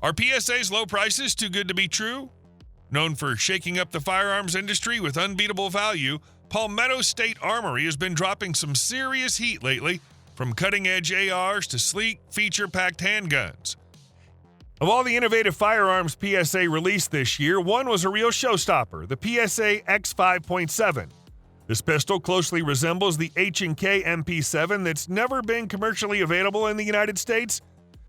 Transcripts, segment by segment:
Are PSA's low prices too good to be true? Known for shaking up the firearms industry with unbeatable value, Palmetto State Armory has been dropping some serious heat lately, from cutting-edge ARs to sleek, feature-packed handguns. Of all the innovative firearms PSA released this year, one was a real showstopper, the PSA X5.7. This pistol closely resembles the H&K MP7 that's never been commercially available in the United States.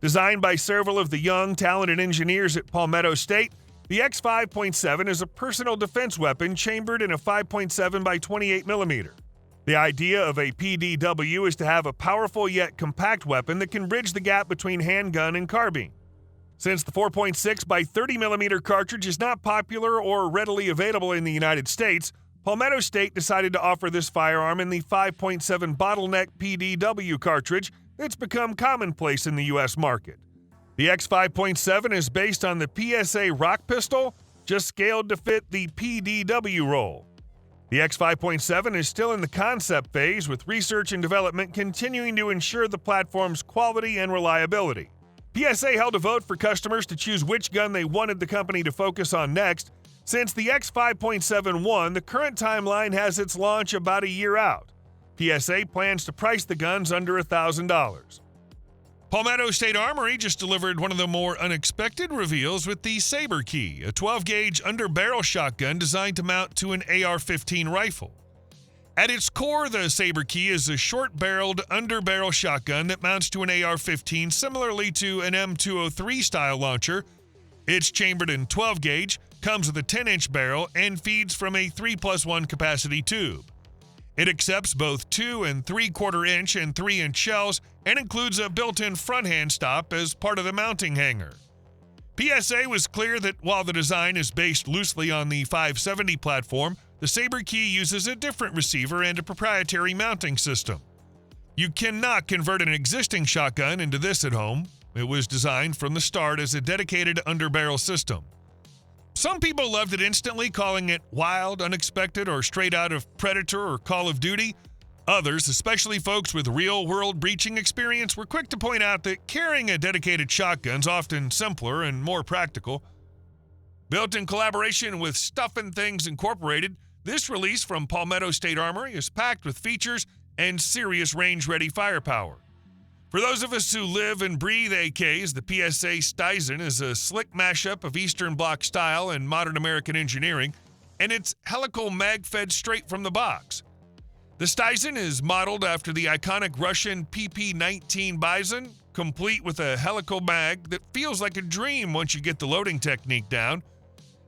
Designed by several of the young, talented engineers at Palmetto State, the X5.7 is a personal defense weapon chambered in a 5.7 by 28 millimeter. The idea of a PDW is to have a powerful yet compact weapon that can bridge the gap between handgun and carbine. Since the 4.6 by 30 millimeter cartridge is not popular or readily available in the United States, Palmetto State decided to offer this firearm in the 5.7 bottleneck PDW cartridge that's become commonplace in the U.S. market. The X5.7 is based on the PSA rock pistol, just scaled to fit the PDW roll. The X5.7 is still in the concept phase, with research and development continuing to ensure the platform's quality and reliability. PSA held a vote for customers to choose which gun they wanted the company to focus on next. Since the X5.7 won, the current timeline has its launch about a year out. PSA plans to price the guns under $1,000. Palmetto State Armory just delivered one of the more unexpected reveals with the Saber Key, a 12-gauge underbarrel shotgun designed to mount to an AR-15 rifle. At its core, the Saber Key is a short-barreled underbarrel shotgun that mounts to an AR-15 similarly to an M203 style launcher. It's chambered in 12-gauge, comes with a 10-inch barrel, and feeds from a 3+1 capacity tube. It accepts both 2 3/4 inch and 3-inch shells and includes a built-in front hand stop as part of the mounting hanger. PSA was clear that while the design is based loosely on the 570 platform, the Saber Key uses a different receiver and a proprietary mounting system. You cannot convert an existing shotgun into this at home. It was designed from the start as a dedicated underbarrel system. Some people loved it instantly, calling it wild, unexpected, or straight out of Predator or Call of Duty. Others, especially folks with real-world breaching experience, were quick to point out that carrying a dedicated shotgun's often simpler and more practical. Built in collaboration with Stuffin' Things Incorporated, this release from Palmetto State Armory is packed with features and serious range-ready firepower. For those of us who live and breathe AKs, the PSA Styizen is a slick mashup of Eastern Bloc style and modern American engineering, and it's helical mag-fed straight from the box. The Styizen is modeled after the iconic Russian PP-19 Bison, complete with a helical mag that feels like a dream once you get the loading technique down.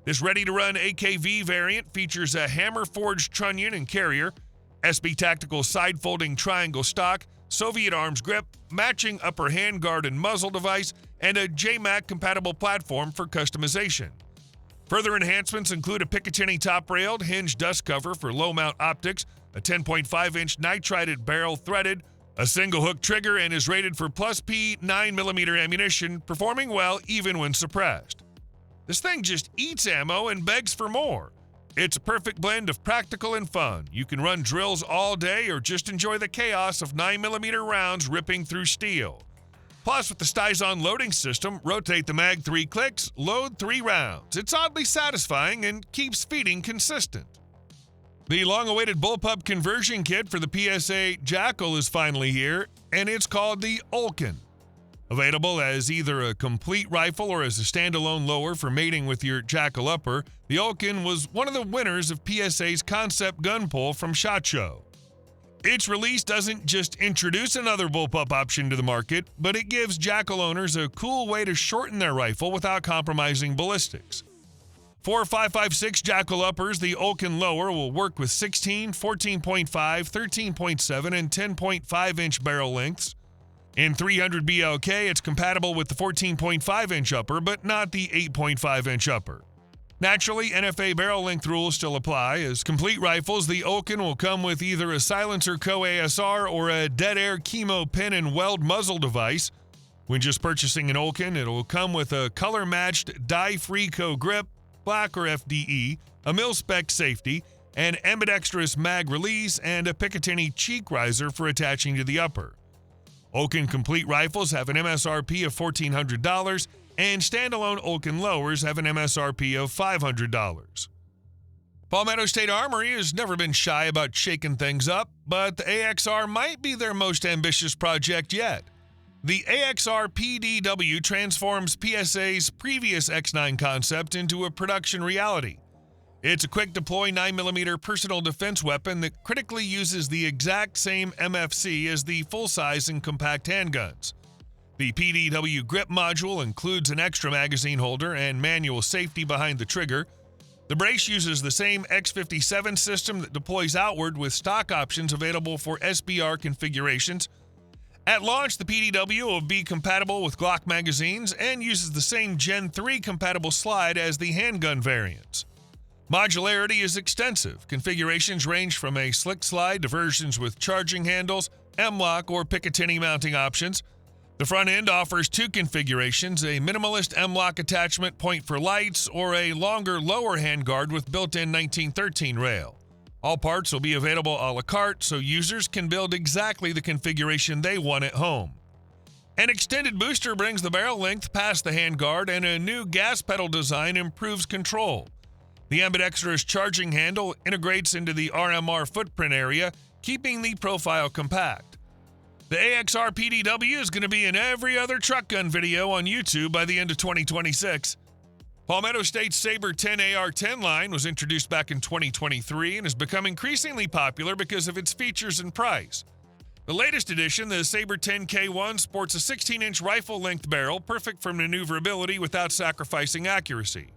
This ready-to-run AK-V variant features a hammer-forged trunnion and carrier, SB Tactical side-folding triangle stock, Soviet arms grip, matching upper handguard and muzzle device, and a JMAC-compatible platform for customization. Further enhancements include a Picatinny top-railed hinged dust cover for low-mount optics, a 10.5-inch nitrided barrel threaded, a single-hook trigger, and is rated for +P 9mm ammunition, performing well even when suppressed. This thing just eats ammo and begs for more. It's a perfect blend of practical and fun. You can run drills all day or just enjoy the chaos of 9mm rounds ripping through steel. Plus, with the Styizen loading system, rotate the mag 3 clicks, load 3 rounds. It's oddly satisfying and keeps feeding consistent. The long-awaited bullpup conversion kit for the PSA Jackal is finally here, and it's called the Ulan. Available as either a complete rifle or as a standalone lower for mating with your Jackal upper, the Ulan was one of the winners of PSA's concept gun pull from SHOT Show. Its release doesn't just introduce another bullpup option to the market, but it gives Jackal owners a cool way to shorten their rifle without compromising ballistics. For 5.56 Jackal uppers, the Ulan lower will work with 16, 14.5, 13.7, and 10.5-inch barrel lengths. In 300 BLK, it's compatible with the 14.5-inch upper, but not the 8.5-inch upper. Naturally, NFA barrel length rules still apply. As complete rifles, the Ulan will come with either a silencer co-ASR or a dead air chemo pin and weld muzzle device. When just purchasing an Ulan, it'll come with a color-matched dye-free co-grip, black or FDE, a mil-spec safety, an ambidextrous mag release, and a Picatinny cheek riser for attaching to the upper. Ulan complete rifles have an MSRP of $1,400, and standalone Ulcan lowers have an MSRP of $500. Palmetto State Armory has never been shy about shaking things up, but the AXR might be their most ambitious project yet. The AXR PDW transforms PSA's previous X9 concept into a production reality. It's a quick-deploy 9mm personal defense weapon that critically uses the exact same MFC as the full-size and compact handguns. The PDW grip module includes an extra magazine holder and manual safety behind the trigger. The brace uses the same X57 system that deploys outward with stock options available for SBR configurations. At launch, the PDW will be compatible with Glock magazines and uses the same Gen 3 compatible slide as the handgun variants. Modularity is extensive. Configurations range from a slick slide to versions with charging handles, M-lock, or Picatinny mounting options. The front end offers two configurations, a minimalist M-lock attachment point for lights or a longer lower handguard with built-in 1913 rail. All parts will be available a la carte so users can build exactly the configuration they want at home. An extended booster brings the barrel length past the handguard, and a new gas pedal design improves control. The ambidextrous charging handle integrates into the RMR footprint area, keeping the profile compact. The AXR PDW is going to be in every other truck gun video on YouTube by the end of 2026. Palmetto State's Saber 10 AR-10 line was introduced back in 2023 and has become increasingly popular because of its features and price. The latest edition, the Saber 10 K1, sports a 16-inch rifle-length barrel, perfect for maneuverability without sacrificing accuracy.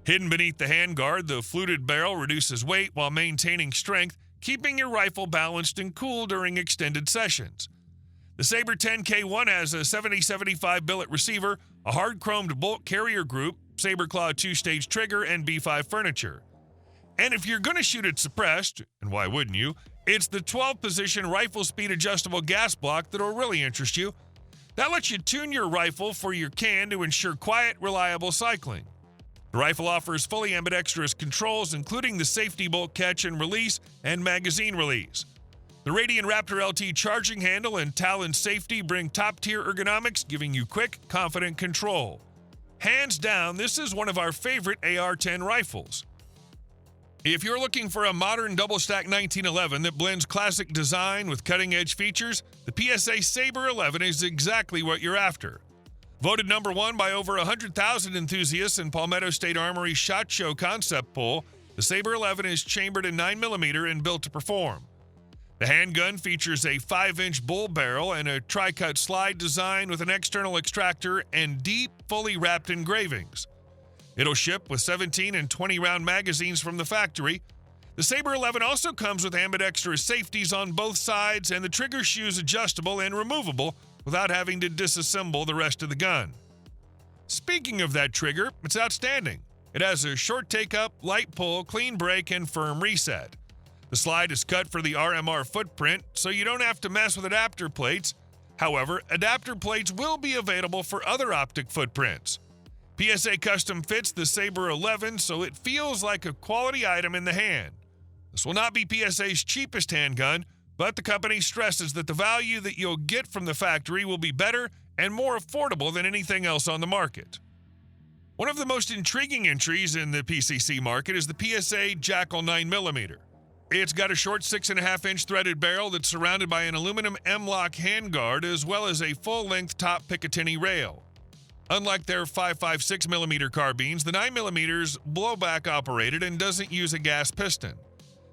Hidden beneath the handguard, the fluted barrel reduces weight while maintaining strength, keeping your rifle balanced and cool during extended sessions. The Saber 10 K1 has a 70-75 billet receiver, a hard-chromed bolt carrier group, Saber Claw 2-stage trigger, and B5 furniture. And if you're going to shoot it suppressed, and why wouldn't you, it's the 12-position rifle speed adjustable gas block that'll really interest you. That lets you tune your rifle for your can to ensure quiet, reliable cycling. The rifle offers fully ambidextrous controls, including the safety bolt catch and release and magazine release. The Radian Raptor LT charging handle and Talon safety bring top-tier ergonomics, giving you quick, confident control. Hands down, this is one of our favorite AR-10 rifles. If you're looking for a modern double-stack 1911 that blends classic design with cutting-edge features, the PSA Saber 11 is exactly what you're after. Voted number one by over 100,000 enthusiasts in Palmetto State Armory's SHOT Show concept poll, the Saber 11 is chambered in 9mm and built to perform. The handgun features a 5-inch bull barrel and a tri-cut slide design with an external extractor and deep, fully wrapped engravings. It'll ship with 17 and 20-round magazines from the factory. The Saber 11 also comes with ambidextrous safeties on both sides, and the trigger shoe is adjustable and removable without having to disassemble the rest of the gun. Speaking of that trigger, it's outstanding. It has a short take-up, light pull, clean break, and firm reset. The slide is cut for the RMR footprint, so you don't have to mess with adapter plates. However, adapter plates will be available for other optic footprints. PSA custom fits the Saber 11, so it feels like a quality item in the hand. This will not be PSA's cheapest handgun, but the company stresses that the value that you'll get from the factory will be better and more affordable than anything else on the market. One of the most intriguing entries in the PCC market is the PSA Jackal 9mm. It's got a short 6.5-inch threaded barrel that's surrounded by an aluminum M-lock handguard as well as a full-length top Picatinny rail. Unlike their 5.56mm carbines, the 9mm is blowback operated and doesn't use a gas piston.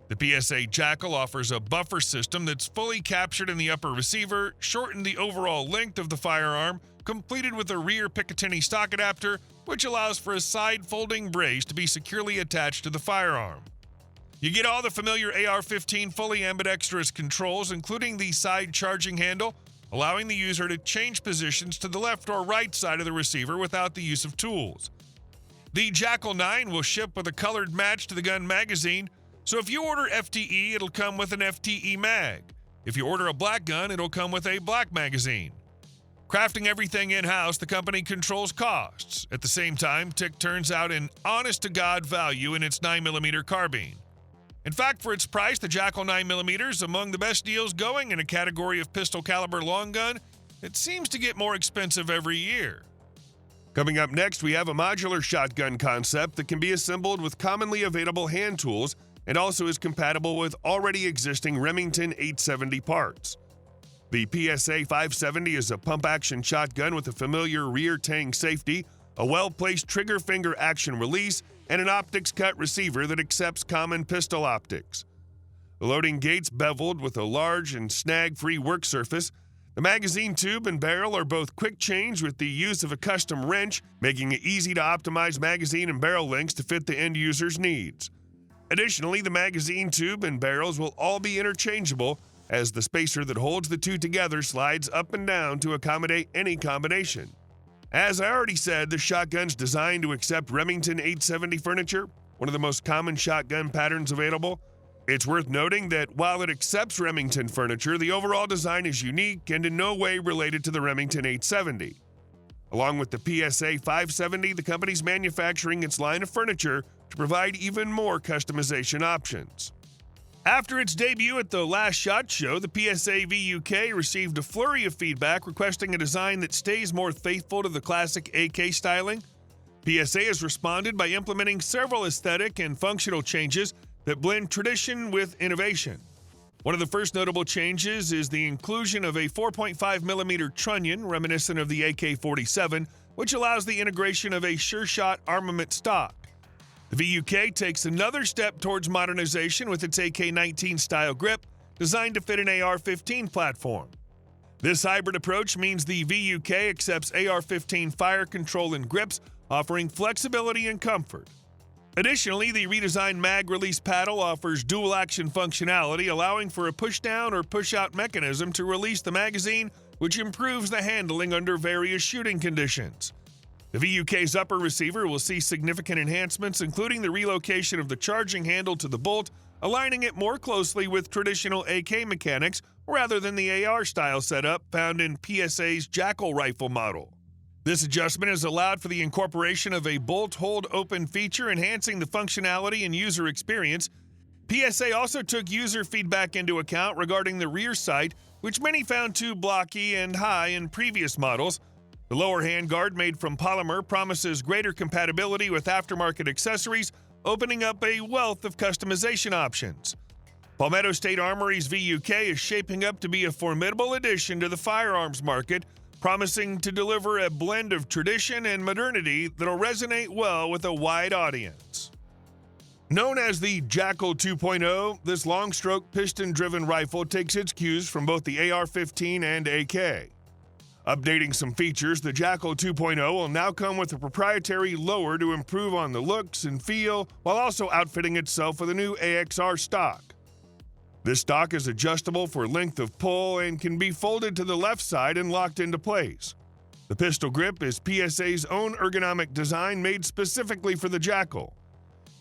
The PSA Jackal offers a buffer system that's fully captured in the upper receiver, shortened the overall length of the firearm, completed with a rear Picatinny stock adapter, which allows for a side-folding brace to be securely attached to the firearm. You get all the familiar AR-15 fully ambidextrous controls, including the side charging handle, allowing the user to change positions to the left or right side of the receiver without the use of tools. The Jackal 9 will ship with a colored match to the gun magazine, so if you order FTE, it'll come with an FTE mag. If you order a black gun, it'll come with a black magazine. Crafting everything in-house, the company controls costs. At the same time, TIC turns out an honest-to-God value in its 9mm carbine. In fact, for its price, the Jackal 9mm is among the best deals going in a category of pistol caliber long gun that seems to get more expensive every year. Coming up next, we have a modular shotgun concept that can be assembled with commonly available hand tools and also is compatible with already existing Remington 870 parts. The PSA 570 is a pump-action shotgun with a familiar rear tang safety, a well-placed trigger finger action release, and an optics cut receiver that accepts common pistol optics. The loading gate's beveled with a large and snag-free work surface. The magazine tube and barrel are both quick change with the use of a custom wrench, making it easy to optimize magazine and barrel lengths to fit the end user's needs. Additionally, the magazine tube and barrels will all be interchangeable, as the spacer that holds the two together slides up and down to accommodate any combination. As I already said, the shotgun's designed to accept Remington 870 furniture, one of the most common shotgun patterns available. It's worth noting that while it accepts Remington furniture, the overall design is unique and in no way related to the Remington 870. Along with the PSA 570, the company's manufacturing its line of furniture to provide even more customization options. After its debut at the last SHOT Show, the PSA VUK received a flurry of feedback requesting a design that stays more faithful to the classic AK styling. PSA has responded by implementing several aesthetic and functional changes that blend tradition with innovation. One of the first notable changes is the inclusion of a 4.5mm trunnion reminiscent of the AK-47, which allows the integration of a sure-shot armament stock. The VUK takes another step towards modernization with its AK-19 style grip, designed to fit an AR-15 platform. This hybrid approach means the VUK accepts AR-15 fire control and grips, offering flexibility and comfort. Additionally, the redesigned mag release paddle offers dual-action functionality, allowing for a push-down or push-out mechanism to release the magazine, which improves the handling under various shooting conditions. The VUK's upper receiver will see significant enhancements, including the relocation of the charging handle to the bolt, aligning it more closely with traditional AK mechanics rather than the AR-style setup found in PSA's Jackal rifle model. This adjustment has allowed for the incorporation of a bolt hold open feature, enhancing the functionality and user experience. PSA also took user feedback into account regarding the rear sight, which many found too blocky and high in previous models. The lower handguard, made from polymer, promises greater compatibility with aftermarket accessories, opening up a wealth of customization options. Palmetto State Armory's VUK is shaping up to be a formidable addition to the firearms market, promising to deliver a blend of tradition and modernity that'll resonate well with a wide audience. Known as the Jackal 2.0, this long-stroke piston-driven rifle takes its cues from both the AR-15 and AK. Updating some features, the Jackal 2.0 will now come with a proprietary lower to improve on the looks and feel, while also outfitting itself with a new AXR stock. This stock is adjustable for length of pull and can be folded to the left side and locked into place. The pistol grip is PSA's own ergonomic design made specifically for the Jackal.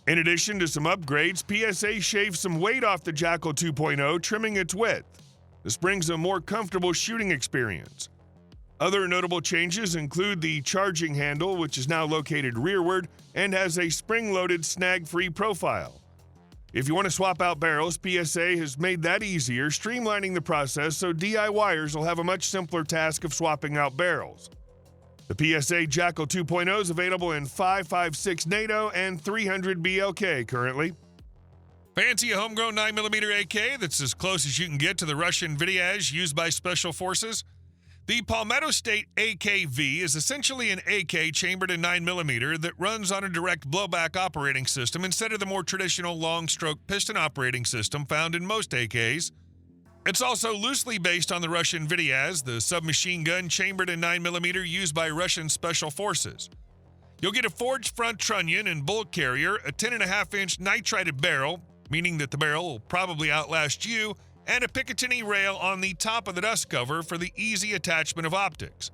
In addition to some upgrades, PSA shaved some weight off the Jackal 2.0, trimming its width. This brings a more comfortable shooting experience. Other notable changes include the charging handle, which is now located rearward and has a spring-loaded snag-free profile. If you want to swap out barrels, PSA has made that easier, streamlining the process so DIYers will have a much simpler task of swapping out barrels. The PSA Jackal 2.0 is available in 5.56 NATO and 300 BLK currently. Fancy a homegrown 9mm AK that's as close as you can get to the Russian Vityaz used by Special Forces? The Palmetto State AK-V is essentially an AK chambered in 9mm that runs on a direct blowback operating system instead of the more traditional long-stroke piston operating system found in most AKs. It's also loosely based on the Russian Vityaz, the submachine gun chambered in 9mm used by Russian Special Forces. You'll get a forged front trunnion and bolt carrier, a 10.5-inch nitrided barrel, meaning that the barrel will probably outlast you, and a Picatinny rail on the top of the dust cover for the easy attachment of optics.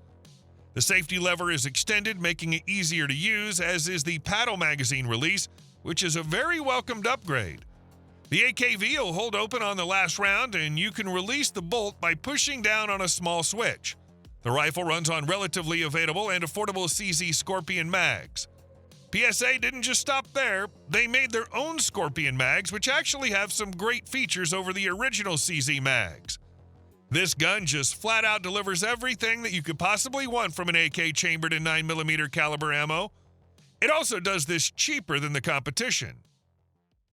The safety lever is extended, making it easier to use, as is the paddle magazine release, which is a very welcomed upgrade. The AK-V will hold open on the last round, and you can release the bolt by pushing down on a small switch. The rifle runs on relatively available and affordable CZ Scorpion mags. PSA didn't just stop there. They made their own Scorpion mags, which actually have some great features over the original CZ mags. This gun just flat out delivers everything that you could possibly want from an AK chambered in 9mm caliber ammo. It also does this cheaper than the competition.